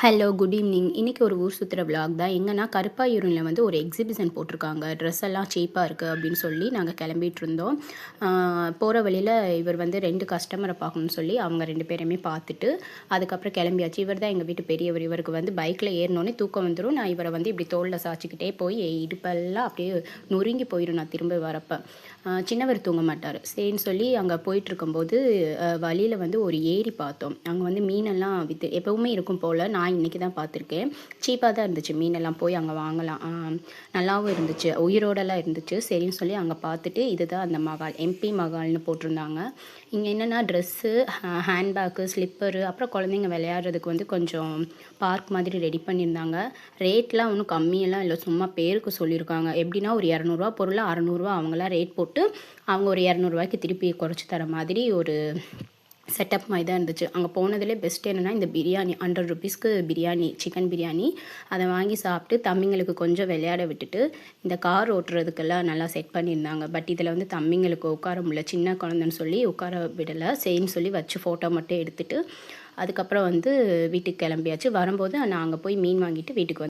Hello, good evening. இன்றைக்கி ஒரு ஊர் சுற்றுற விலாக் தான். எங்கன்னா கருப்பாயூரில் வந்து ஒரு எக்ஸிபிஷன் போட்டிருக்காங்க. ட்ரெஸ் எல்லாம் சீப்பாக இருக்குது அப்படின்னு சொல்லி நாங்கள் கிளம்பிட்டு இருந்தோம். போகிற வழியில் இவர் வந்து 2 கஸ்டமரை பார்க்கணும்னு சொல்லி அவங்க 2 பேரையுமே பார்த்துட்டு அதுக்கப்புறம் கிளம்பியாச்சு. இவர் தான் எங்கள் வீட்டு பெரியவர். இவருக்கு வந்து பைக்கில் ஏறினோடனே தூக்கம் வந்துடும். நான் இவரை வந்து இப்படி தோளில் சாய்ச்சிக்கிட்டே போய் இடுப்பெல்லாம் அப்படியே நொறுங்கி போயிடும் நான் திரும்ப வரப்போ. சின்னவர் தூங்க மாட்டார். சரின்னு சொல்லி அங்கே போயிட்டுருக்கும்போது வழியில் வந்து ஒரு ஏரி பார்த்தோம். அங்கே வந்து மீனெல்லாம் எப்போவுமே இருக்கும் போல். நான் இன்றைக்கி தான் பார்த்துருக்கேன். சீப்பாக தான் இருந்துச்சு. மீனெல்லாம் போய் அங்கே வாங்கலாம். நல்லாவும் இருந்துச்சு. உயிரோடலாம் இருந்துச்சு. சரின்னு சொல்லி அங்கே பார்த்துட்டு இதுதான் அந்த மகால், எம்பி மகால்னு போட்டிருந்தாங்க. இங்கே என்னென்னா ட்ரெஸ்ஸு, ஹேண்ட்பேக்கு, ஸ்லிப்பரு, அப்புறம் குழந்தைங்க விளையாடுறதுக்கு வந்து கொஞ்சம் பார்க் மாதிரி ரெடி பண்ணியிருந்தாங்க. ரேட்லாம் ஒன்றும் கம்மியெல்லாம் இல்லை. சும்மா பேருக்கு சொல்லியிருக்காங்க. எப்படின்னா ஒரு ₹200 பொருள் ₹600 அவங்களாம் ரேட் போட்டு அவங்க ஒரு ₹200 திருப்பி குறைச்சி தர மாதிரி ஒரு செட்டப் மாதிரி தான் இருந்துச்சு. அங்கே போனதுலேயே பெஸ்ட் என்னென்னா இந்த பிரியாணி ₹100க்கு பிரியாணி, சிக்கன் பிரியாணி. அதை வாங்கி சாப்பிட்டு தம்பிங்களுக்கு கொஞ்சம் விளையாட விட்டுட்டு இந்த கார் ஓட்டுறதுக்கெல்லாம் நல்லா செட் பண்ணியிருந்தாங்க. பட் இதில் வந்து தம்பிங்களுக்கு உட்கார முடியல. சின்ன குழந்தைன்னு சொல்லி உட்கார விடலை. சரின்னு சொல்லி வச்சு ஃபோட்டோ மட்டும் எடுத்துகிட்டு அதுக்கப்புறம் வந்து வீட்டுக்கு கிளம்பியாச்சு. வரும்போது நான் அங்கே போய் மீன் வாங்கிட்டு வீட்டுக்கு